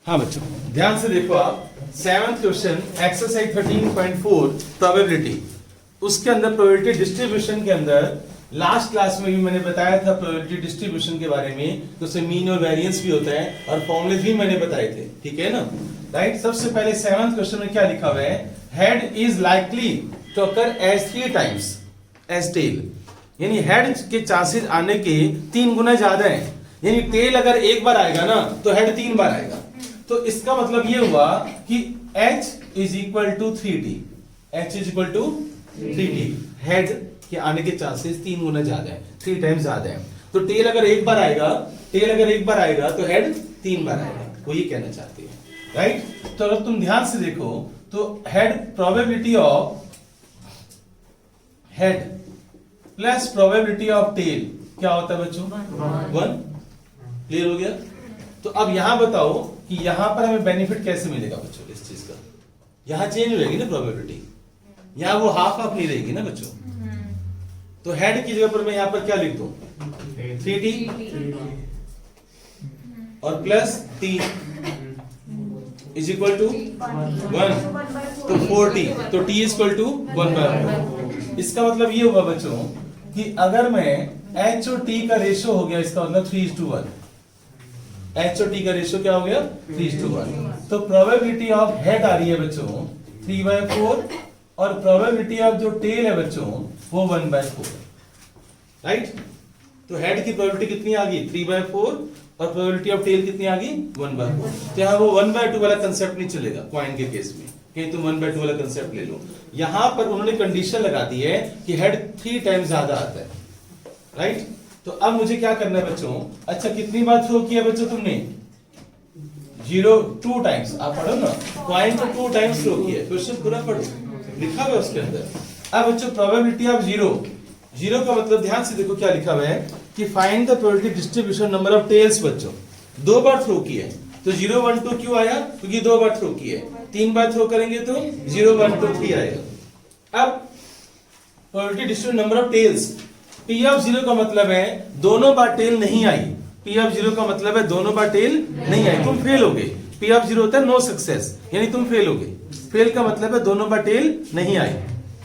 हाँ बच्चों ध्यान से देखो आप 7th क्वेश्चन एक्सरसाइज 13.4 प्रोबेबिलिटी। उसके अंदर प्रोबेबिलिटी डिस्ट्रीब्यूशन के अंदर लास्ट क्लास में भी मैंने बताया था प्रोबेबिलिटी डिस्ट्रीब्यूशन के बारे में, तो उसमें मीन और वेरिएंस भी होता है और फॉर्मूले भी मैंने बताए थे, ठीक है ना। राइट, सबसे पहले 7th क्वेश्चन में क्या लिखा हुआ है, head is likely to occur as 3 times as tail, यानी हेड के चांसेस आने के 3 गुना ज्यादा है। यानी टेल अगर एक बार आएगा ना तो हेड 3 बार आएगा। तो इसका मतलब ये हुआ कि h is equal to 3t, h is equal to 3t, head के आने के चांसेस 3 गुना ज्यादा है, 3 टाइम्स ज्यादा है। तो टेल अगर एक बार आएगा तो हेड 3 बार आएगा, वो ये कहना चाहते हैं। राइट, तो अगर तुम ध्यान से देखो तो head probability of head plus probability of tail क्या होता है बच्चों, 1। क्लियर हो गया। तो अब यहां बताओ कि यहां पर हमें बेनिफिट कैसे मिलेगा बच्चों इस चीज का। यहां चेंज हो जाएगी ना प्रोबेबिलिटी, यहां वो हाफ हाफ नहीं रहेगी ना बच्चों। तो हेड की जगह पर मैं यहां पर क्या लिख दूं, 3t और plus t is equal to 1, तो 4t, तो t इज इक्वल टू 1/4। इसका मतलब ये हुआ बच्चों कि अगर मैं h और t का रेशियो हो गया, इसका मतलब 3:1, h और t का रेशियो क्या हो गया 3:1। तो प्रोबेबिलिटी ऑफ हेड आ रही है बच्चों 3/4 और प्रोबेबिलिटी ऑफ जो टेल है बच्चों वो 1/4। राइट, तो हेड की प्रोबेबिलिटी कितनी आ गई 3/4 और प्रोबेबिलिटी ऑफ टेल कितनी आ गई 1/4। तो यहाँ वो 1/2 वाला कंसेप्ट नहीं चलेगा कॉइन के केस में, कहीं तुम 1/2 वाला कंसेप्ट ले लो। यहां पर उन्होंने कंडीशन लगा दी है कि हेड 3 टाइम्स ज्यादा आता है। राइट, तो अब मुझे क्या करना है बच्चों, अच्छा कितनी बार थ्रो किया बच्चों तुमने, 2 टाइम्स। आप पढ़ो ना, कॉइन को 2 टाइम्स थ्रो किया, क्वेश्चन पूरा पढ़ो, लिखा हुआ है उसके अंदर। अब बच्चों प्रोबेबिलिटी ऑफ 0 का मतलब ध्यान से देखो क्या लिखा हुआ है कि find the probability distribution number of tails. बच्चों 2 बार थ्रो किया तो 0 1 2 क्यों आया, क्योंकि 2 बार थ्रो किया। 3 बार थ्रो करेंगे तो 0 1 2 3 आएगा। अब probability distribution number of tails, P of 0 का मतलब है दोनों बार टेल नहीं आई। P ऑफ 0 का मतलब है दोनों बार टेल नहीं आई, तुम फेल हो गए। P ऑफ 0 होता है नो सक्सेस, यानी तुम फेल हो गए। फेल का मतलब है दोनों बार टेल नहीं आई।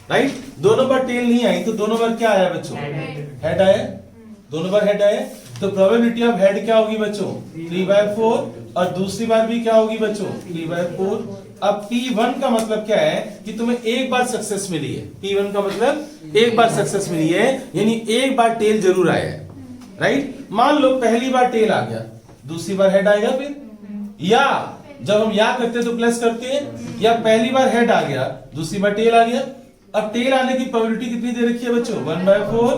राइट, दोनों बार टेल नहीं आई तो दोनों बार क्या आया बच्चों, हेड आया, दोनों बार हेड आया। तो प्रोबेबिलिटी ऑफ हेड क्या होगी बच्चों 3/4 और दूसरी बार भी क्या होगी बच्चों 3/4। अब P1 का मतलब क्या है कि तुम्हें एक बार सक्सेस मिली है, P1 का मतलब एक बार सक्सेस मिली है, यानी एक बार टेल जरूर आया है। राइट, मान लो पहली बार टेल आ गया, दूसरी बार हेड आएगा फिर, या जब हम या करते तो प्लस करते हैं, या पहली बार हेड आ गया दूसरी बार टेल आ गया। अब टेल आने की प्रोबेबिलिटी कितनी दे रखी है बच्चों 1/4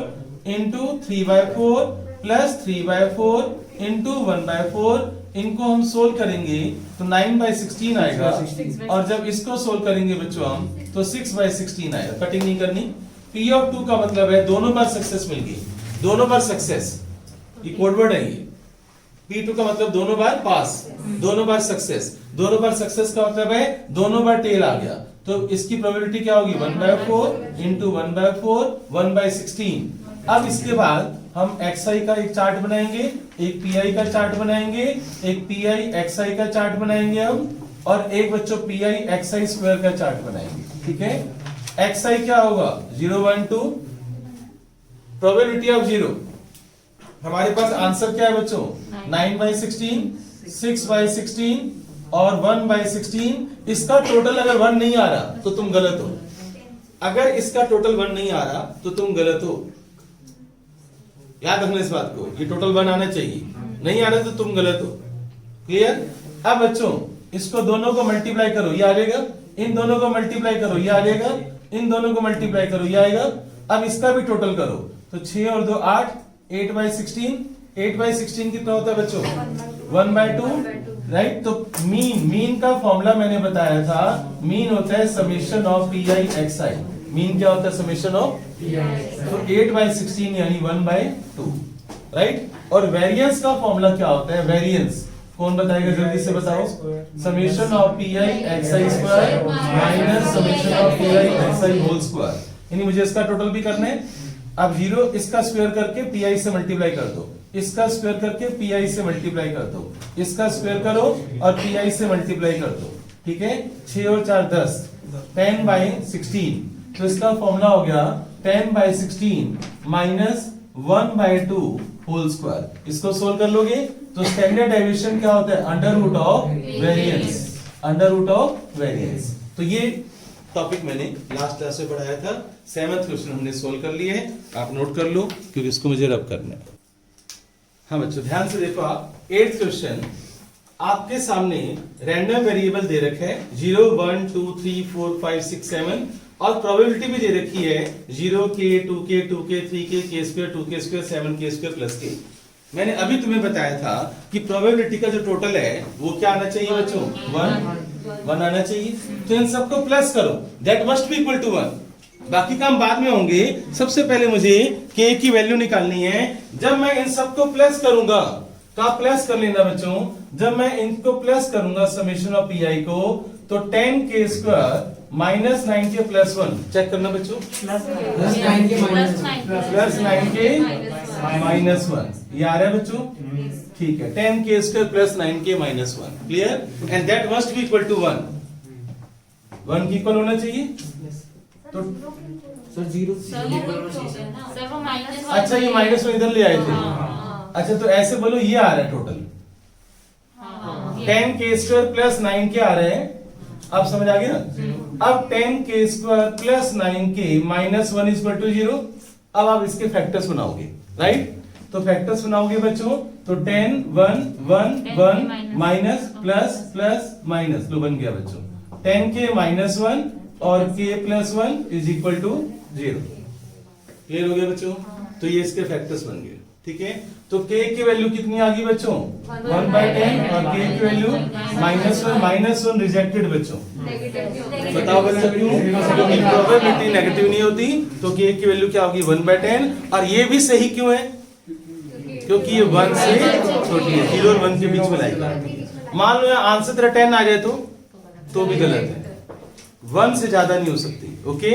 इंटू 3/4 प्लस 3/4 इंटू 1/4। इनको हम सोल्व करेंगे तो 9/16 आएगा, और जब इसको सोल्व करेंगे बच्चों हम तो 6/16 आएगा। कटिंग नहीं करनी। P ऑफ 2 का मतलब है दोनों बार सक्सेस मिल गई, दोनों बार सक्सेस, ये कोडवर्ड है ये। P2 का मतलब दोनों बार पास, दोनों बार सक्सेस। दोनों बार सक्सेस का मतलब है दोनों बार टेल आ गया, तो इसकी प्रोबेबिलिटी क्या होगी 1/4 इंटू 1/4 1/16। अब इसके बाद हम xi का एक चार्ट बनाएंगे, एक pi का चार्ट बनाएंगे, एक pi xi का चार्ट बनाएंगे हम, और एक बच्चों pi xi स्क्वायर का चार्ट बनाएंगे। ठीक है, xi क्या होगा 0 1 2, प्रोबेबिलिटी ऑफ 0, हमारे पास आंसर क्या है बच्चों 9/16, 6/16 और 1/16। इसका टोटल अगर 1 नहीं आ रहा तो तुम गलत हो, अगर इसका टोटल 1 नहीं आ रहा तो तुम गलत हो। याद रखना इस बात को, ये टोटल 1 आना चाहिए, नहीं आ रहा तो तुम गलत हो। क्लियर। अब बच्चों इसको दोनों को मल्टीप्लाई करो, ये आ जाएगा, इन दोनों को मल्टीप्लाई करो, ये आ जाएगा, इन दोनों को मल्टीप्लाई करो, ये आएगा। अब इसका भी टोटल करो तो 6 और 2 8, 8/16, 8/16 कितना होता है बच्चों 1/2। राइट, तो मीन का फॉर्मूला मैंने बताया था, मीन होता है summation of pi xi। Mean क्या होता है समेशन ऑफ, तो 8/16 यानी 1/2। राइट, और वेरिएंस का फॉर्मूला क्या होता है, वेरिएंस कौन बताएगा जल्दी से बताओ, summation of pi xi square minus summation of pi xi whole square. यानी मुझे इसका टोटल भी करना है। अब 0 इसका स्क्वायर करके pi से मल्टीप्लाई कर दो इसका स्क्वायर करके पीआई से मल्टीप्लाई कर दो, इसका स्क्वायर करो और पीआई से मल्टीप्लाई कर दो, ठीक है। 6 और 4 10, 10/16। तो इसका फॉर्मूला हो गया 10/16 माइनस 1/2 होल स्क्वायर। इसको सोल्व कर लोगे तो स्टैंडर्ड डेविएशन क्या होता है? Under root of variance, under root of variance. तो ये टॉपिक मैंने लास्ट क्लास में पढ़ाया था। 7th क्वेश्चन हमने सोल्व कर लिए है, आप नोट कर लो क्योंकि इसको मुझे रब करना है। हाँ बच्चों ध्यान से देखो आप, 8th क्वेश्चन आपके सामने रैंडम वेरिएबल दे रखे हैं 0 1 2 3 4 5 6 7 और प्रोबेबिलिटी भी दे रखी है 0k 2k 2k 3k k square 2k square 7k square plus k। मैंने अभी तुम्हें बताया था कि प्रोबेबिलिटी का जो टोटल है वो क्या आना चाहिए बच्चों? 1 आना चाहिए। तो इन सबको प्लस करो, that must be equal to 1। बाकी काम बाद में होंगे, सबसे पहले मुझे k की वैल्यू निकालनी है। जब मैं इन सबको प्लस करूंगा, तो आप प्लस कर लेना बच्चों, जब मैं इनको प्लस करूंगा समेशन ऑफ पी आई को, तो 10k square minus 9k plus 1, check करना बच्चों, प्लस 9k माइनस 1, ये आ रहा है बच्चों? ठीक है, 10k square plus 9k minus 1, clear? And that must be equal to 1 की इक्वल होना चाहिए। तो सर 0 अच्छा ये माइनस 1 इधर ले आए थे। अच्छा तो ऐसे बोलो, ये आ रहा है total 10k square plus 9k आ रहे हैं। अब समझ आ गया? अब 10k square plus 9k minus 1 equal to 0। अब आप इसके फैक्टर्स बनाओगे, राइट? तो फैक्टर्स बनाओगे बच्चों, तो 10 1 1 1 माइनस प्लस प्लस माइनस, लो बन गया बच्चों 10k माइनस 1 और k plus 1 is equal to 0। Clear हो गया बच्चों? तो ये इसके फैक्टर्स बन गए, ठीक है। तो k की वैल्यू कितनी आ गई बच्चों? 1/10 और k की वैल्यू -1 रिजेक्टेड बच्चों। बताओ बच्चों क्यों? क्योंकि प्रोबेबिलिटी नेगेटिव नहीं होती, तो k की वैल्यू क्या होगी? 1/10। और ये भी सही क्यों है? क्योंकि ये 1 से छोटी है, 0 और 1 के बीच में लाएगा। मान लो आंसर तेरा 10 आ जाए तो भी गलत है, 1 से ज्यादा नहीं हो सकती, ओके।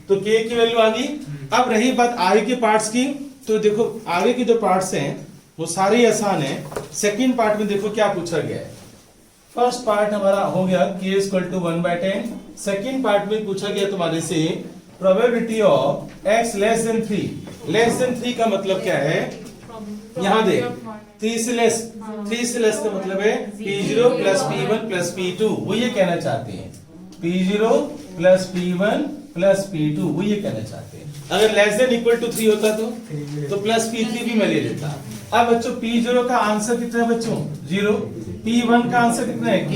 तो k की वैल्यू आ गई। अब रही बात आगे के पार्ट्स की, तो देखो आगे के जो पार्ट्स हैं वो सारे ही आसान है। सेकंड पार्ट में देखो क्या पूछा गया है। फर्स्ट पार्ट हमारा हो गया k equal to 1/10। Second part में पूछा गया तुम्हारे से probability of x less than 3। Less than 3 का मतलब क्या है? यहां देख, 3 से लेस का मतलब है p0 plus p1 plus p2, वो ये कहना चाहते हैं। p0 plus p1 plus p2, वो ये कहना चाहते हैं। अगर लेस देन इक्वल टू 3 होता तो प्लस p3 भी मैं ले लेता। अब बच्चों p0 का आंसर कितना है बच्चों? 0। p1 का आंसर कितना है? k।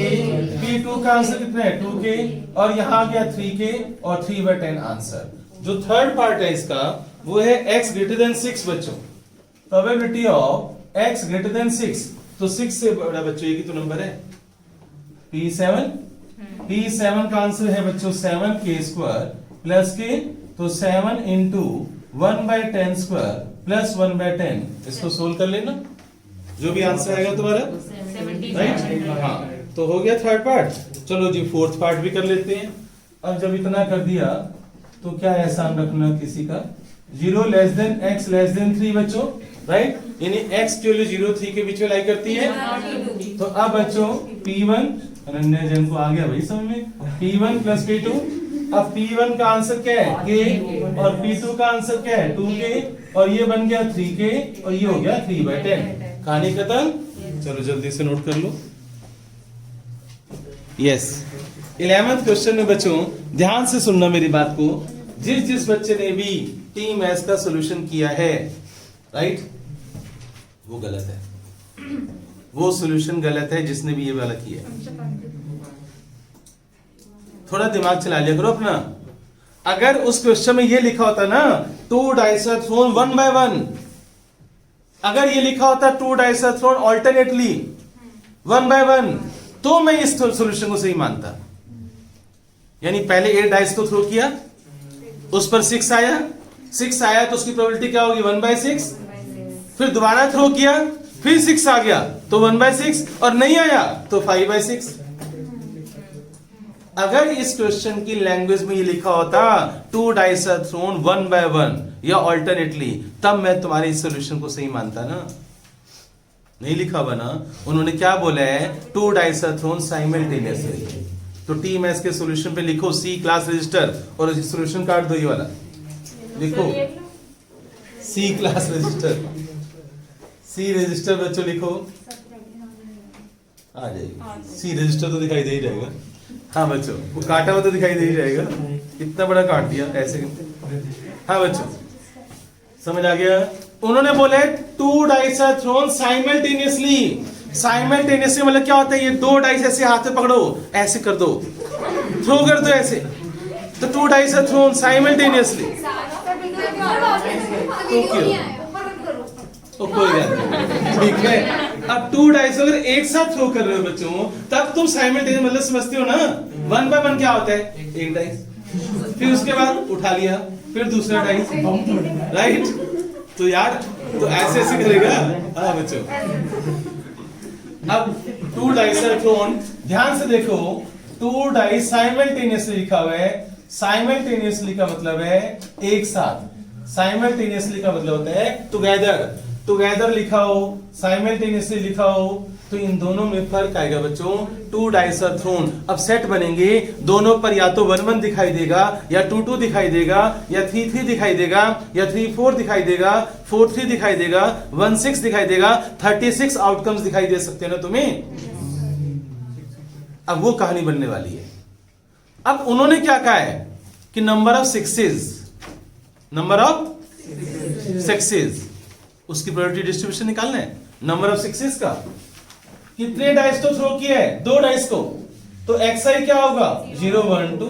p2 का आंसर कितना है? 2k। और यहाँ आ गया 3k और 3/10 आंसर। जो थर्ड पार्ट है इसका वो है x ग्रेटर देन 6 बच्चों। Probability of x greater than 6, तो 6 से बड़ा बच्चों ये कितना नंबर है? p7। p7 का आंसर है बच्चों 7k स्क्वायर प्लस k, तो 7 इंटू 1/10 स्क्वायर प्लस 1/10। इसको सोल्व कर लेना, जो भी आंसर आएगा तुम्हारा, राइट? हाँ, तो हो गया थर्ड पार्ट। चलो जी फोर्थ पार्ट भी कर लेते हैं। अब जब इतना कर दिया तो क्या एहसान रखना किसी का? 0 less than x less than 3 बच्चों, राइट? यानी x की वैल्यू 0 3 के बीच में लाई करती है। तो अब बच्चों p1, अनन्या जैन को आ गया भाई समझ में, p1 प्लस p2। अब p1 का आंसर क्या है? k। और p2 का आंसर क्या है? 2k। और ये बन गया 3k और ये हो गया 3/10। कहानी खत्म। चलो जल्दी से नोट कर लो। यस, 11th क्वेश्चन में बच्चों ध्यान से सुनना मेरी बात को। जिस बच्चे ने भी टी मैथ्स का सॉल्यूशन किया है, राइट, वो गलत है। वो सॉल्यूशन गलत है जिसने भी ये वाला किया। थोड़ा दिमाग चला लिया करो अपना। अगर उस क्वेश्चन में ये लिखा होता ना 2 डाइस आर थ्रोन 1 by 1, अगर ये लिखा होता 2 dice are thrown alternately 1 by 1, तो मैं इस सॉल्यूशन को सही मानता। यानी पहले 8 डाइस को थ्रो किया, उस पर 6 आया तो उसकी प्रोबेबिलिटी क्या होगी? 1/6। फिर दोबारा थ्रो किया, फिर 6 आ गया तो 1/6, और नहीं आया तो 5/6। अगर इस क्वेश्चन की लैंग्वेज में ये लिखा होता 2 डाइस आर थ्रोन 1 by 1 या ऑल्टरनेटली, तब मैं तुम्हारे इस सॉल्यूशन को सही मानता ना। नहीं लिखा हुआ ना, उन्होंने क्या बोला है, 2 डाइस आर थ्रोन साइमल्टेनियसली। तो टीएमएस के सॉल्यूशन पे लिखो सी क्लास रजिस्टर और सॉल्यूशन काट दो, ये वाला लिखो सी क्लास रजिस्टर, सी रजिस्टर बच्चों लिखो, आ जाएगी सी रजिस्टर तो दिखाई दे ही जाएगा। हाँ बच्चों, वो काटा हुआ तो दिखाई दे ही जाएगा, इतना बड़ा काट दिया ऐसे। हाँ बच्चों समझ आ गया। उन्होंने बोले 2 dice are thrown simultaneously. Simultaneously मतलब क्या होता है, ये 2 डाइस ऐसे हाथ में पकड़ो, ऐसे कर दो, थ्रो कर दो ऐसे, तो 2 डाइस आर थ्रोन साइमल्टेनियसली। तो कोई बात नहीं, ठीक है। अब 2 डाइस अगर एक साथ थ्रो कर रहे हो बच्चों, तब तुम साइमल्टेनियस मतलब समझते हो ना। 1 बाय 1 क्या होता है, एक डाइस, फिर उसके बाद उठा लिया, फिर दूसरा डाइस, राइट। तो यार तो ऐसे ऐसे करेगा। हाँ बच्चों, अब 2 डाइस आर थ्रोन, ध्यान से देखो, 2 डाइस साइमल्टेनियसली लिखा हुआ है। साइमल्टेनियसली का मतलब है एक साथ, साइमल्टेनियसली का मतलब होता है टुगेदर। टुगेदर लिखा हो, साइमल्टेनियसली लिखा हो, तो इन दोनों में फर्क आएगा बच्चों। 2 डाइस आर थ्रोन, अब सेट बनेंगे, दोनों पर या तो 1 1 दिखाई देगा, या 2 2 दिखाई देगा, या 3 3 दिखाई देगा, या 3 4 दिखाई देगा, 4 3 दिखाई देगा, 1 6 दिखाई देगा, 36 आउटकम्स दिखाई दे सकते हैं ना तुम्हें। अब वो कहानी बनने वाली है। अब उन्होंने क्या कहा है कि number of sixes, number of sixes, उसकी प्रोबेबिलिटी डिस्ट्रीब्यूशन निकालना है। नंबर ऑफ सिक्सेस का, कितने डाइस तो थ्रो किया है, 2 डाइस को, तो xi क्या होगा, 0 1 2।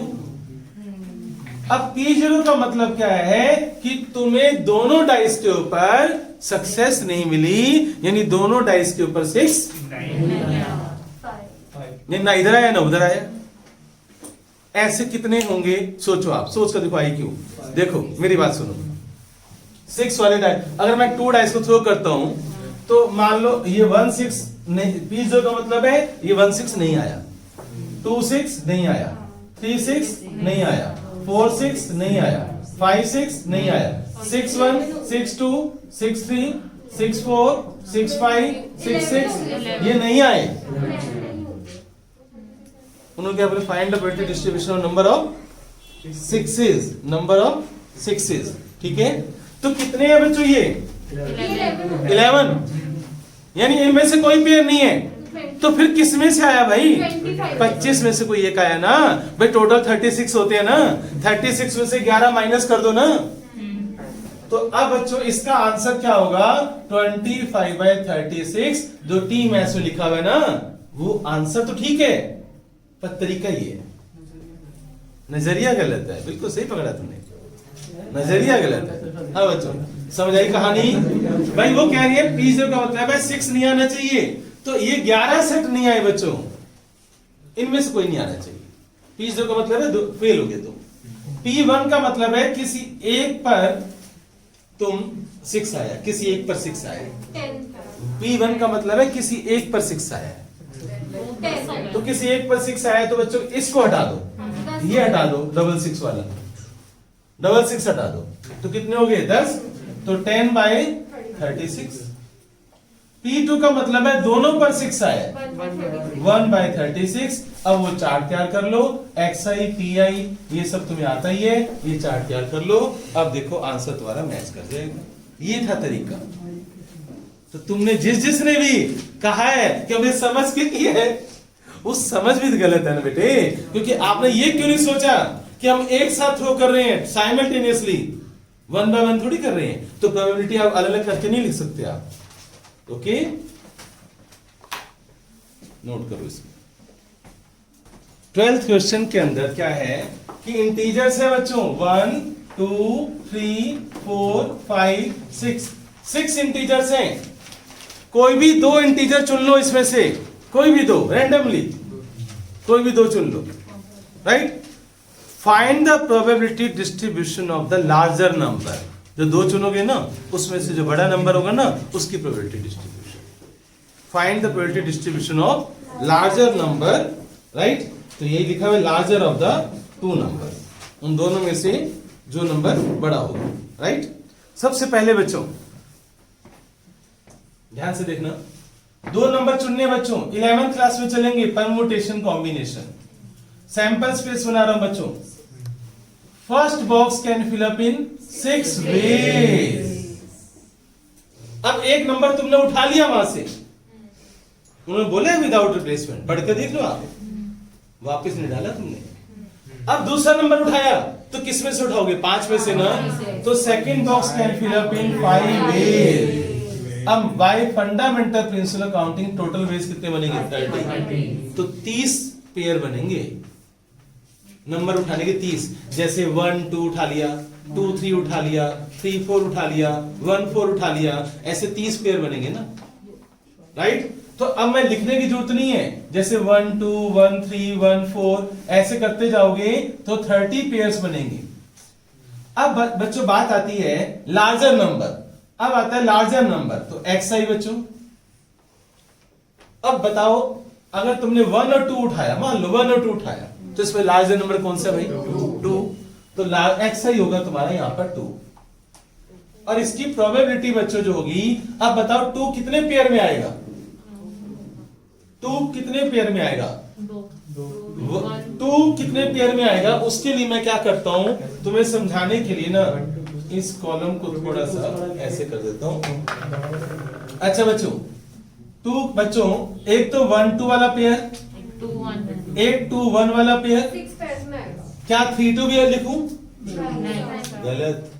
अब p0 का मतलब क्या है कि तुम्हें दोनों डाइस के ऊपर सक्सेस नहीं मिली, यानी दोनों डाइस के ऊपर 6 नहीं, ना इधर आया ना उधर आया। ऐसे कितने होंगे सोचो, आप सोच कर दिखो आई क्यों। देखो मेरी बात सुनो, 6 वाले डाइस, अगर मैं 2 डाइस को थ्रो करता हूं तो मान लो ये 1 6 नहीं, p0 का मतलब है ये 1 6 नहीं आया, 2 6 नहीं आया, 3 6 नहीं आया, 4 6 नहीं आया, 5 6 नहीं आया, 6 1 6 2 6 3 6 4 6 5 6 6 ये नहीं आए। उन्होंने क्या बोले, find the probability distribution of number of sixes, number of sixes. ठीक है, तो कितने हैं बच्चों ये 11, यानी इनमें से कोई पेयर नहीं है। तो फिर किस में से आया भाई, 25 में से कोई एक आया ना भाई। टोटल 36 होते हैं ना, 36 में से 11 माइनस कर दो ना। तो अब बच्चों इसका आंसर क्या होगा, 25/36, जो टी मैथ्स में लिखा हुआ है ना, वो आंसर तो ठीक है, पर तरीका ये है, नजरिया गलत है। बिल्कुल सही पकड़ा तुमने, नजरिया गलत है। हाँ बच्चों समझ आई कहानी। भाई वो कह रही है p0 का मतलब है 6 नहीं आना चाहिए, तो ये 11 सेट नहीं आए बच्चों, इनमें से कोई नहीं आना चाहिए। p0 का मतलब है फेल हो गए तुम। p1 का मतलब है किसी एक पर तुम 6 आया, किसी एक पर 6 आया। p1 का मतलब है किसी एक पर 6 आया, तो किसी एक पर 6 आया, तो बच्चों इसको हटा दो, ये हटा दो, 6 वाला 6 हटा दो, तो कितने हो गए 10, तो 10/36। p2 का मतलब है दोनों पर 6 आया, 1/36। अब वो चार्ट तैयार कर लो, xi pi ये सब तुम्हें आता ही है, ये चार्ट तैयार कर लो। अब देखो आंसर तुम्हारा मैच कर जाएगा। ये था तरीका। तो तुमने जिसने भी कहा है कि हमने समझ के किया है, उस समझ भी गलत है ना बेटे, क्योंकि आपने ये क्यों नहीं सोचा कि हम एक साथ थ्रो कर रहे हैं साइमल्टेनियसली, 1 बाय 1 थोड़ी कर रहे हैं, तो प्रोबेबिलिटी आप अलग अलग करके नहीं लिख सकते आप। ओके, नोट करो इसमें। 12th क्वेश्चन के अंदर क्या है कि इंटीजर्स है बच्चों 1 2 3 4 5 6 इंटीजर्स हैं। कोई भी 2 इंटीजर चुन लो इसमें से, कोई भी 2 रैंडमली, कोई भी 2 चुन लो, right. Find the probability distribution of the larger number. जो 2 चुनोगे ना, उसमें से जो बड़ा नंबर होगा ना, उसकी probability distribution. Find the probability distribution of larger number, right. तो यही लिखा हुआ है, लार्जर ऑफ द 2 नंबर, उन दोनों में से जो नंबर बड़ा होगा, राइट। सबसे पहले बच्चों ध्यान से देखना, दो नंबर चुनने बच्चों, 11th क्लास में चलेंगे परमुटेशन कॉम्बिनेशन। सैंपल स्पेस बना रहा हूं बच्चों। First box can fill up in 6 ways. अब एक नंबर तुमने उठा लिया वहां से, उन्होंने बोले विदाउट रिप्लेसमेंट, पढ़ कर देख लो आप, वापस नहीं डाला तुमने। अब दूसरा नंबर उठाया तो किस में से उठाओगे? 5 में से ना, तो second box can fill up in 5 ways. अब by fundamental principle counting total ways कितने बनेंगे? 30। तो 30 पेयर बनेंगे नंबर उठाने के 30। जैसे 1 2 उठा लिया, 2 3 उठा लिया, 3 4 उठा लिया, 1 4 उठा लिया, ऐसे 30 पेयर बनेंगे ना, राइट। तो अब मैं लिखने की जरूरत नहीं है, जैसे 1 2 1 3 1 4 ऐसे करते जाओगे तो 30 पेयर्स बनेंगे। अब बच्चों बात आती है लार्जर नंबर। अब आता है लार्जर नंबर, तो xi बच्चों। अब बताओ, अगर तुमने 1 और 2 उठाया, मान लो 1 और 2 उठाया, तो इसमें लार्जर नंबर कौन सा भाई? 2। तो xi होगा तुम्हारा यहां पर 2। और इसकी प्रोबेबिलिटी बच्चों जो होगी, अब बताओ 2 कितने पेयर में आएगा? 2 कितने पेयर में आएगा? 2 कितने पेयर में आएगा? उसके लिए मैं क्या करता हूं, तुम्हें समझाने के लिए ना इस कॉलम को थोड़ा सा ऐसे कर देता हूं। अच्छा बच्चों, 2 बच्चों, एक तो 1 2 वाला पेयर, एक 2 1 वाला पेयर, क्या 3 2 भी लिखूं? गलत।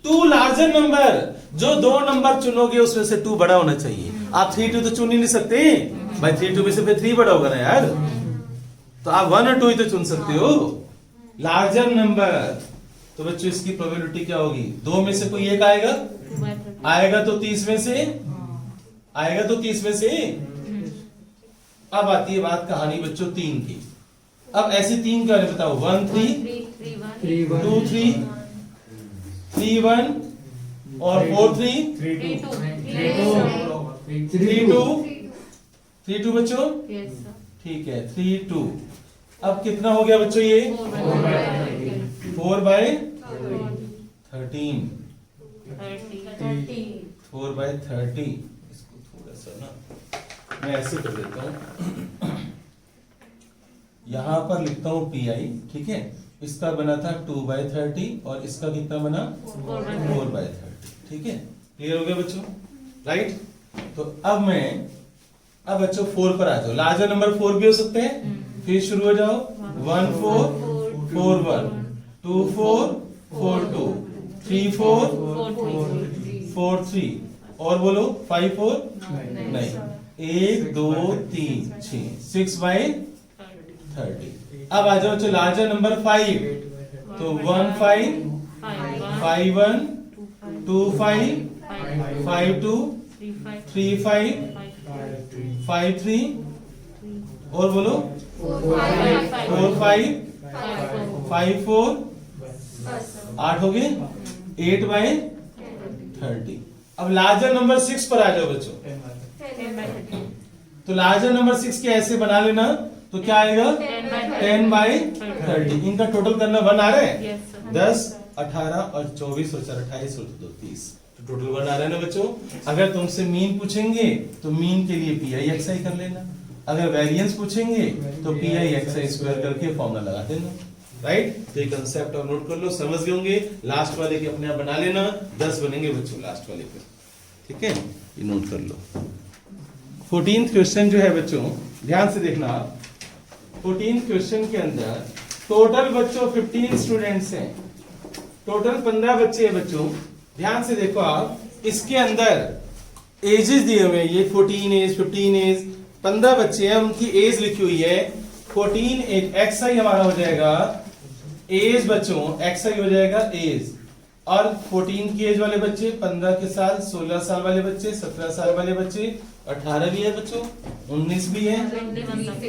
2 लार्जर नंबर, जो 2 नंबर चुनोगे उसमें से 2 बड़ा होना चाहिए। आप 3 2 तो चुन ही नहीं सकते भाई, 3 2 में से फिर 3 बड़ा होगा ना यार। तो आप 1 और 2 ही तो चुन सकते हो लार्जर नंबर। तो बच्चों इसकी प्रोबेबिलिटी क्या होगी? 2 में से कोई एक आएगा, आएगा तो 30 में से, आएगा तो 30 में से। अब आती है बात कहानी बच्चों 3 की। अब ऐसे 3 क्या है बताओ? 1 3 2 3 3 1 और 4 3 3 2 बच्चों, ठीक है 3 2। अब कितना हो गया बच्चों ये? 4 बाय 13, 4 बाय 30। इसको थोड़ा सा ना मैं ऐसे कर देता हूं, यहां पर लिखता हूं PI, ठीक है। इसका बना था 2 बाय 30 और इसका कितना बना? 4 बाय 30, ठीक है। क्लियर हो गया बच्चों, राइट। तो अब बच्चों 4 पर आ जाओ। लार्जर नंबर 4 भी हो सकते हैं, फिर शुरू हो जाओ। 1 4 4 1 2 4 4 2 3 4 4 3 और बोलो 5 4 नहीं 1 2 3 6 6 बाय 30। अब आ जाओ बच्चों लार्जर नंबर 5, तो 1 5 5 1 2 5 5 2 3 5 5 3 और बोलो 4 5 5 4 8 हो गए 8 बाय 30। अब लार्जर नंबर 6 पर आ जाओ बच्चों। तो लार्जर नंबर 6 के ऐसे बना लेना, तो क्या आएगा? 10 बाय 30। इनका टोटल करना 1 आ रहा है। 10 18 और 24 और 4 28 और 2 30, तो टोटल 1 आ रहा है ना बच्चों। अगर तुमसे मीन पूछेंगे तो मीन के लिए PI XI कर लेना, अगर वेरिएंस पूछेंगे तो PI XI स्क्वायर करके फॉर्मूला लगा देना, राइट। तो ये कंसेप्ट और नोट कर लो, समझ गए होंगे। लास्ट वाले के अपने आप बना लेना, 10 बनेंगे बच्चों लास्ट वाले पे, ठीक है। ये नोट कर लो। 14th क्वेश्चन जो है बच्चों, ध्यान से देखना आप। 14th क्वेश्चन के अंदर टोटल बच्चों 15 स्टूडेंट्स हैं, टोटल 15 बच्चे हैं बच्चों। ध्यान से देखो आप, इसके अंदर एजेस दिए हुए हैं, ये 14 एज 15 एज 15 बच्चे हैं, उनकी एज लिखी हुई है 14 एज। XI हमारा हो जाएगा एज बच्चों, XI हो जाएगा एज। और 14 की एज वाले बच्चे, 15 के साल, 16 साल वाले बच्चे, 17 साल वाले बच्चे, 18 भी है बच्चों, 19 भी है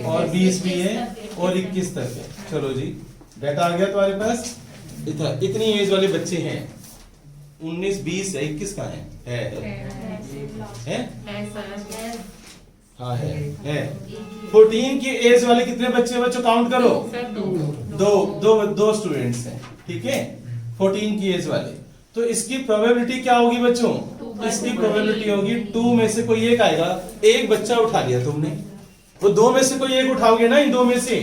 और 20 भी है और 21 तक है। चलो जी, डाटा आ गया तुम्हारे पास। इतनी एज वाले बच्चे हैं, 19 20 है, 21 कहाँ है? हाँ है। 14 की एज वाले कितने बच्चे बच्चों काउंट करो? दो स्टूडेंट्स हैं, ठीक है, 14 की एज वाले। तो इसकी प्रोबेबिलिटी क्या होगी बच्चों? इसकी प्रोबेबिलिटी होगी 2 में से कोई एक आएगा, एक बच्चा उठा लिया तुमने, वो 2 में से कोई एक उठाओगे ना इन 2 में से,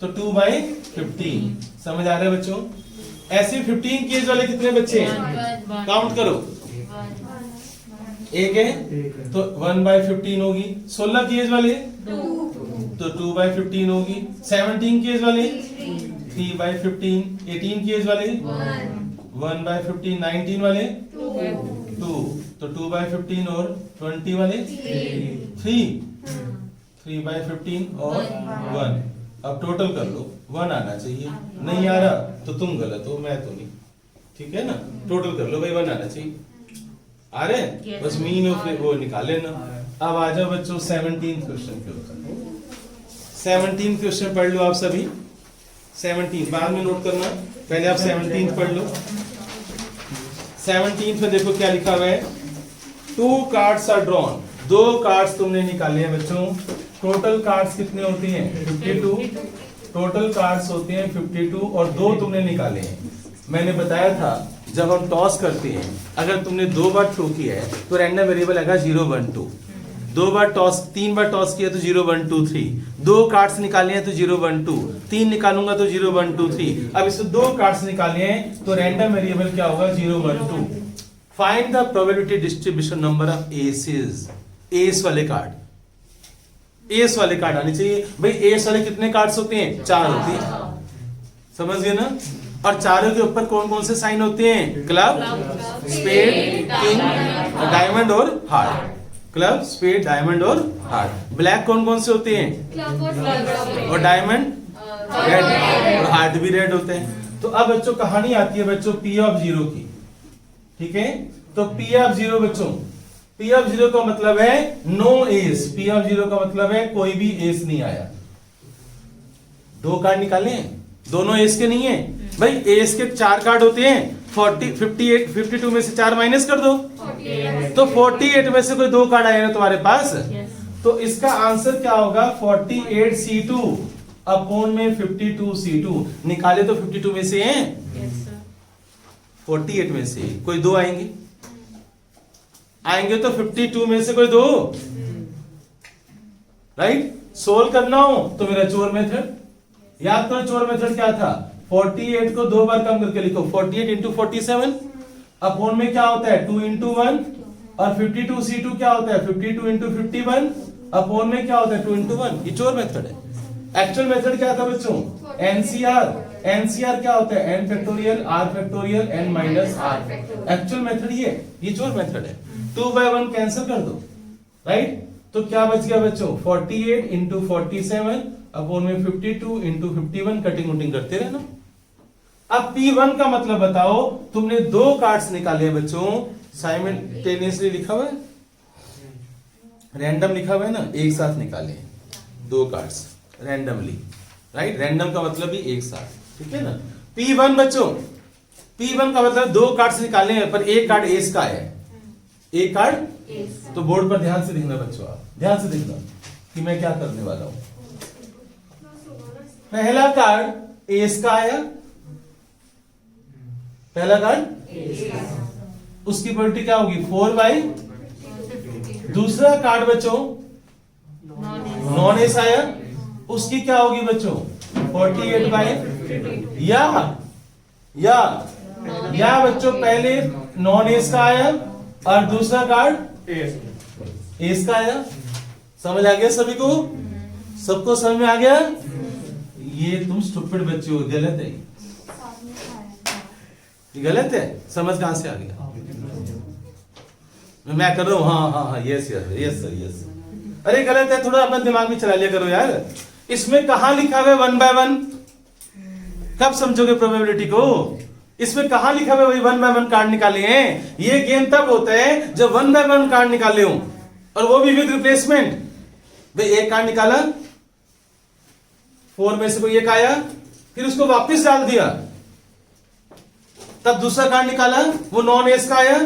तो 2/15। समझ आ रहा है बच्चों? ऐसे 15 की एज वाले कितने बच्चे हैं, काउंट करो, एक है तो 1/15 होगी। 16 की एज वाले तो 2/15 होगी। 17 की एज वाले 3/15। 18 की एज वाले 1/15। 19 वाले 2 तो 2/15 और 20 वाले 3/15 और 1। अब टोटल कर लो, 1 आना चाहिए, नहीं आ रहा तो तुम गलत हो, मैं तो नहीं, ठीक है ना? टोटल कर लो भाई, 1 आना चाहिए, आ रहे हैं? बस मीन ऑफ वो निकाल लेना। अब आ जाओ बच्चों 17 क्वेश्चन के ऊपर। 17 क्वेश्चन पढ़ लो आप सभी। 17 बाद में नोट करना, पहले आप 17 पढ़ लो। 17 में देखो क्या लिखा हुआ है, 2 कार्ड्स आर ड्रॉन। 2 कार्ड्स तुमने निकाले हैं बच्चों। टोटल कार्ड्स कितने होते हैं 52। टोटल कार्ड्स होते हैं 52 और 2 तुमने निकाले हैं। मैंने बताया था जब हम टॉस करते हैं, अगर तुमने 2 बार थ्रो किया है तो रैंडम वेरिएबल आएगा 0 1 2। 2 बार टॉस, 3 बार टॉस किया तो 0 1 2 3। 2 कार्ड्स निकाले हैं तो 0 1 2। 3 निकालूंगा तो 0 1 2 3। अब इससे 2 कार्ड्स निकाले हैं तो रैंडम वेरिएबल क्या होगा 0 1 2। Find the probability distribution number of aces. Ace वाले कार्ड, एस वाले कार्ड आने चाहिए भाई। एस वाले कितने कार्ड्स होते हैं, 4 होते हैं, समझ गए ना? और चारों के ऊपर कौन कौन से साइन होते हैं, क्लब, स्पेड, किंग, डायमंड और हार्ट। क्लब, स्पेड, डायमंड और हार्ट। ब्लैक कौन कौन से होते हैं, और डायमंड, रेड, और हार्ट भी रेड होते हैं। तो अब बच्चों कहानी आती है बच्चों P ऑफ 0 की, ठीक है? तो P ऑफ 0 बच्चों, P ऑफ 0 का मतलब है नो एस। P ऑफ 0 का मतलब है कोई भी एस नहीं आया। 2 कार्ड निकाले हैं, दोनों एस के नहीं है भाई। एस के 4 कार्ड होते हैं, 40 58 52 में से 4 माइनस कर दो, तो 48 में से कोई 2 कार्ड आए ना तुम्हारे पास। तो इसका आंसर क्या होगा 48C2 अपॉन में 52C2। निकाले तो 52 में से हैं, 48 में से कोई 2 आएंगे, आएंगे तो 52 में से कोई 2, राइट? सोल्व करना हो तो मेरा चोर मेथड याद करो। चोर मेथड क्या था, 48 को 2 बार कम करके लिखो, 48 इंटू 47 अपॉन में क्या होता है 2 इंटू 1, और 52C2 क्या होता है 52 इंटू 51 अपॉन में क्या होता है 2 इंटू 1। ये चोर मेथड है। एक्चुअल मेथड क्या था बच्चों, एनसीआर। एनसीआर क्या होता है, n factorial r factorial n minus r। Actual method ये चोर मेथड है। 2/1 कैंसिल कर दो, राइट? तो क्या बच गया बच्चों 48 इंटू 47 अपॉन में 52 इंटू 51। कटिंग वटिंग करते रहना। अब P1 का मतलब बताओ। तुमने 2 कार्ड्स निकाले हैं बच्चों, साइमल्टेनियसली लिखा हुआ है, रैंडम लिखा हुआ है ना, एक साथ निकाले 2 कार्ड्स रैंडमली, राइट? रैंडम का मतलब भी एक साथ, ठीक है ना? P1 बच्चों, P1 का मतलब 2 कार्ड्स निकाले हैं पर एक कार्ड एस का है, एक कार्ड। तो बोर्ड पर ध्यान से देखना बच्चों, आप ध्यान से देखना कि मैं क्या करने वाला हूं। पहला कार्ड एस का आया, पहला कार्ड, उसकी प्रोबेबिलिटी क्या होगी 4/। दूसरा कार्ड बच्चों नॉन एस आया, उसकी क्या होगी बच्चों 48/। या बच्चों पहले नॉन एस का आया और दूसरा कार्ड एस का आया। समझ आ गया सभी को? सबको समझ में आ गया? ये तुम स्टूपिड बच्चे हो, गलत है, ये गलत है। समझ कहां से आ गया? मैं कर रहा हूं हाँ यस सर। अरे गलत है, थोड़ा अपना दिमाग में चला लिया करो यार। इसमें कहां लिखा हुआ है 1/1? कब समझोगे प्रोबेबिलिटी को? इसमें कहां लिखा हुआ है 1/1 कार्ड निकाले हैं? ये गेम तब होता है जब 1/1 कार्ड निकाले हो, और वो भी विद रिप्लेसमेंट। भाई एक कार्ड निकाला, 4 में से कोई एक आया, फिर उसको वापस डाल दिया, तब दूसरा कार्ड निकाला, वो नॉन एस का आया।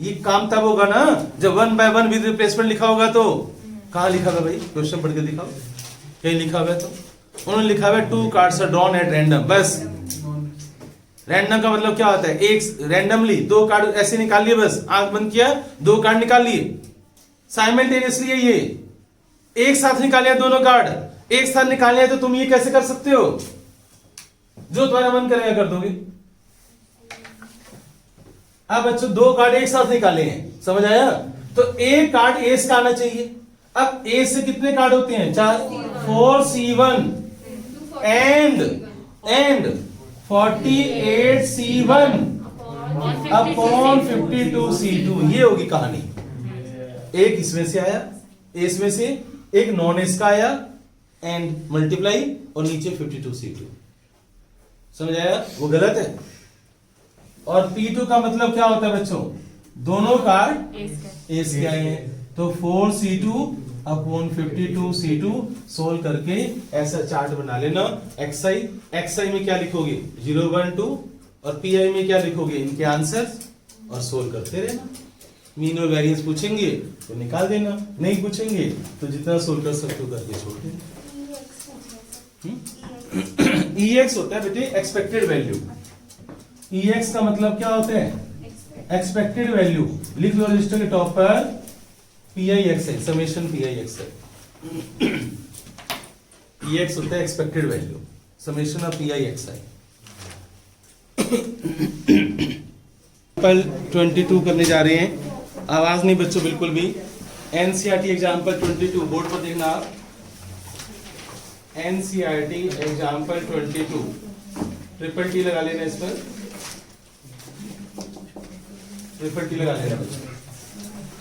ये काम तब होगा ना जब 1/1 विद रिप्लेसमेंट लिखा होगा। तो कहां लिखा हुआ भाई? क्वेश्चन पढ़ के दिखाओ, कहीं लिखा हुआ है? तो उन्होंने लिखा हुआ है 2 cards are drawn at random, बस रैंडम का मतलब क्या होता है, एक रैंडमली दो कार्ड ऐसे निकाल लिए, बस आंख बंद किया, दो कार्ड निकाल लिए साइमल्टेनियसली। ये एक साथ निकाले दोनों कार्ड, एक साथ निकाले हैं, तो तुम ये कैसे कर सकते हो, जो तुम्हारा मन करेगा कर दोगे। अब बच्चों दो कार्ड एक साथ निकाले हैं, समझ आया, तो एक कार्ड ए से आना चाहिए। अब ए से कितने कार्ड होते हैं, 4, 4C1 and 48C1 upon 52C2। ये होगी कहानी। एक इसमें से आया, इसमें से एक नॉन एस का आया एंड मल्टीप्लाई और नीचे 52C2, समझ आया, वो गलत है। और P2 का मतलब क्या होता है बच्चों, दोनों कार्ड एस के आए हैं, तो 4C2 अपॉन 52C2 सोल्व करके ऐसा चार्ट बना लेना। XI में क्या लिखोगे, 0 1 2, और PI में क्या लिखोगे, इनके आंसर, और सोल्व करते रहना। मीन और वेरिएंस पूछेंगे तो निकाल देना, नहीं पूछेंगे तो जितना सोल्व कर सकते हो करके छोड़ देना। EX होता है बेटे एक्सपेक्टेड वैल्यू। EX का मतलब क्या होता है, एक्सपेक्टेड वैल्यू। लिख लो रजिस्टर के टॉप पर PIXI, समेशन PIXI। EX होता है expected value, summation of PIXI। Example 22 करने जा रहे हैं, आवाज नहीं बच्चों बिल्कुल भी। NCERT एग्जाम्पल 22 बोर्ड पर देखना आप, NCERT एग्जाम्पल 22, ट्रिपल टी लगा लेना, इस पर ट्रिपल टी लगा लेना बच्चों।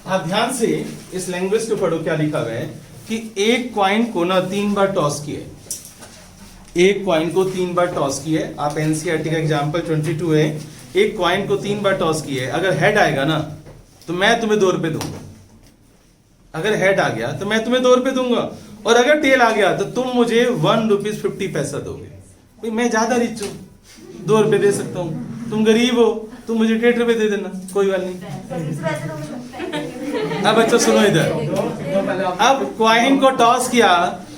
आप ध्यान से इस लैंग्वेज को पढ़ो, क्या लिखा हुआ है कि एक क्वाइन को ना 3 बार टॉस किया, एक क्वाइन को 3 बार टॉस किया है। आप NCERT का एग्जाम्पल 22 है, एक क्वाइन को 3 बार टॉस किया है। अगर हेड आएगा ना तो मैं तुम्हें 2 रुपए दूंगा, अगर हेड आ गया तो मैं तुम्हें 2 रुपए दूंगा, और अगर टेल आ गया तो तुम मुझे 1 रुपीज 50 पैसा दोगे। भाई मैं ज्यादा रिच हूं, 2 रुपए दे सकता हूं, तुम गरीब हो, तुम मुझे 1.5 रुपए दे देना, कोई बात नहीं। अब बच्चों सुनो इधर, अब क्वाइन को टॉस किया,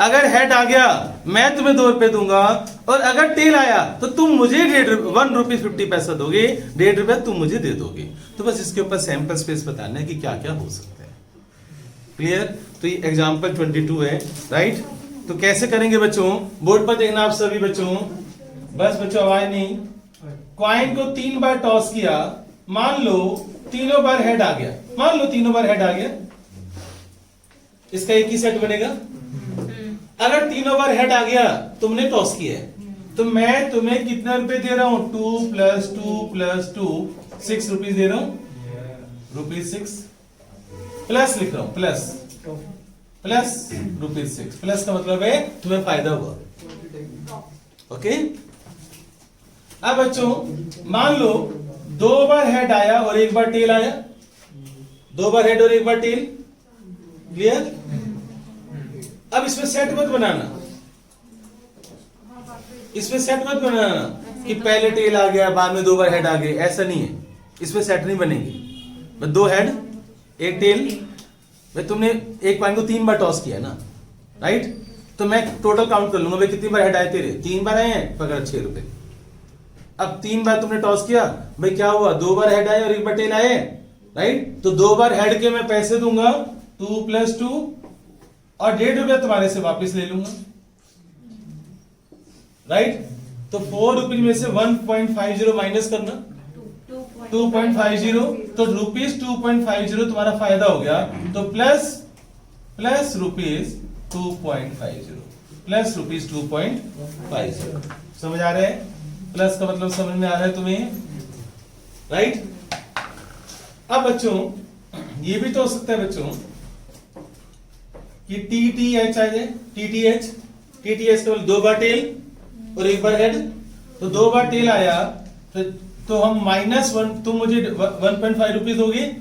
अगर हेड आ गया मैं तुम्हें 2 रुपए दूंगा, और अगर टेल आया तो तुम मुझे 1 रुपीज 50 पैसा दोगे, 1.5 रुपया तुम मुझे दे दोगे। तो बस इसके ऊपर सैंपल स्पेस बताना है कि क्या क्या हो सकता है। क्लियर? तो ये एग्जाम्पल 22 है, राइट। तो कैसे करेंगे बच्चों, बोर्ड पर देखना आप सभी बच्चों, बस बच्चों आवाज नहीं। क्वाइन को 3 बार टॉस किया, मान लो तीनों बार हेड आ गया, मान लो तीनों बार हेड आ गया, इसका एक ही सेट बनेगा। अगर तीनों बार हेड आ गया, तुमने टॉस किया है, तो मैं तुम्हें कितना रुपए दे रहा हूं, 2 + 2 + 2 6 रुपीज दे रहा हूं, ₹6 प्लस लिख रहा हूं, प्लस ₹6। प्लस का मतलब है तुम्हें फायदा हुआ, ओके। अब बच्चों मान लो 2 बार हेड आया और 1 बार टेल आया, 2 बार हेड और 1 बार टेल, क्लियर। अब इसमें सेट मत बनाना, इसमें सेट मत बनाना कि पहले टेल आ गया बाद में 2 बार हेड आ गए, ऐसा नहीं है, इसमें सेट नहीं बनेंगे। बस 2 हेड 1 टेल, भाई तुमने एक क्वाइन को 3 बार टॉस किया ना, राइट, तो मैं टोटल काउंट कर लूंगा भाई कितनी बार हेड आए तेरे, 3 बार आए हैं, पकड़ 6 रुपए। अब 3 बार तुमने टॉस किया, भाई क्या हुआ, 2 बार हेड आए और 1 बार टेल आए, राइट, तो 2 बार हेड के मैं पैसे दूंगा 2 + 2, और 1.5 रुपया तुम्हारे से वापस ले लूंगा, राइट। तो 4 रुपीज में से 1.50 माइनस करना, 2.50, तो ₹2.50 तुम्हारा फायदा हो गया, तो प्लस ₹2.50, प्लस ₹2.50। समझ आ रहा है, प्लस का मतलब समझ में आ रहा है तुम्हें, राइट। अब बच्चों ये भी तो हो सकता है बच्चों कि TTH आ जाए, TTH केवल 2 बार टेल और 1 बार हेड, तो 2 बार टेल आया तो हम -1, तुम मुझे 1.5 रुपीज दोगे,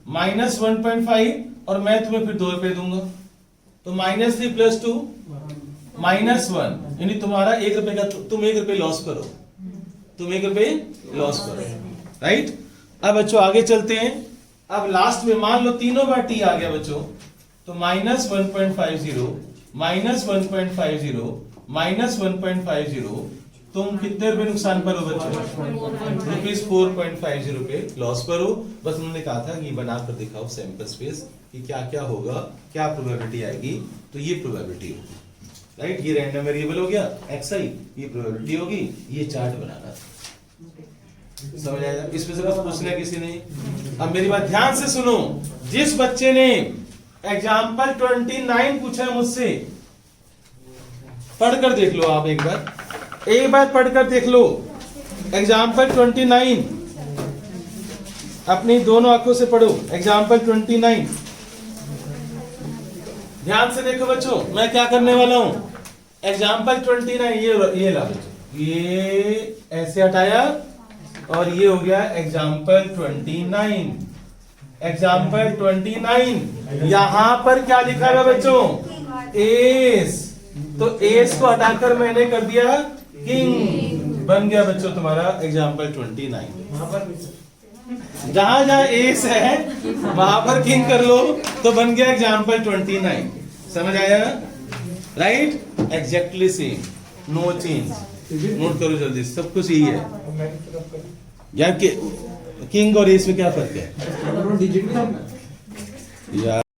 -1.5, और मैं तुम्हें फिर 2 रुपए दूंगा, तो -3 + 2 -1, यानी तुम्हारा 1 रुपए का, तुम 1 रुपए लॉस करो, तुम 1 रुपए लॉस करो, राइट। अब बच्चों आगे चलते हैं। अब लास्ट में मान लो तीनों बार टी आ गया बच्चों, तो -1.50 -1.50 -1.50 तुम कितने रुपए नुकसान पर हो बच्चों? रुपीज 4.50 रुपए लॉस पर हो। बस उन्होंने कहा था कि बनाकर दिखाओ सैंपल स्पेस कि क्या क्या होगा, क्या प्रोबेबिलिटी आएगी। तो ये प्रोबेबिलिटी होगी, राइट। ये रैंडम वेरिएबल हो गया xi, ये प्रोबेबिलिटी होगी, ये चार्ट बनाना था। समझ आया? इसमें से कुछ पूछना है किसी ने? अब मेरी बात ध्यान से सुनो। जिस बच्चे ने एग्जाम्पल 29 पूछा है मुझसे, पढ़कर देख लो आप एक बार पढ़कर देख लो। एग्जाम्पल 29 अपनी दोनों आंखों से पढ़ो। एग्जाम्पल 29 ध्यान से देखो बच्चों, मैं क्या करने वाला हूं। एग्जाम्पल 29 ये ला बच्चों, ये ऐसे हटाया और ये हो गया एग्जाम्पल 29। एग्जाम्पल 29 यहां पर क्या लिखा है बच्चों? एस। तो एस को हटाकर मैंने कर दिया किंग। बन गया बच्चों तुम्हारा एग्जाम्पल 29। जहां जहां एस है वहां पर किंग कर लो तो बन गया एग्जाम्पल 29। समझ आया? Right, exactly same, no change. Note करो जल्दी, सब कुछ यही है यार। किंग और एस में क्या फर्क है यार?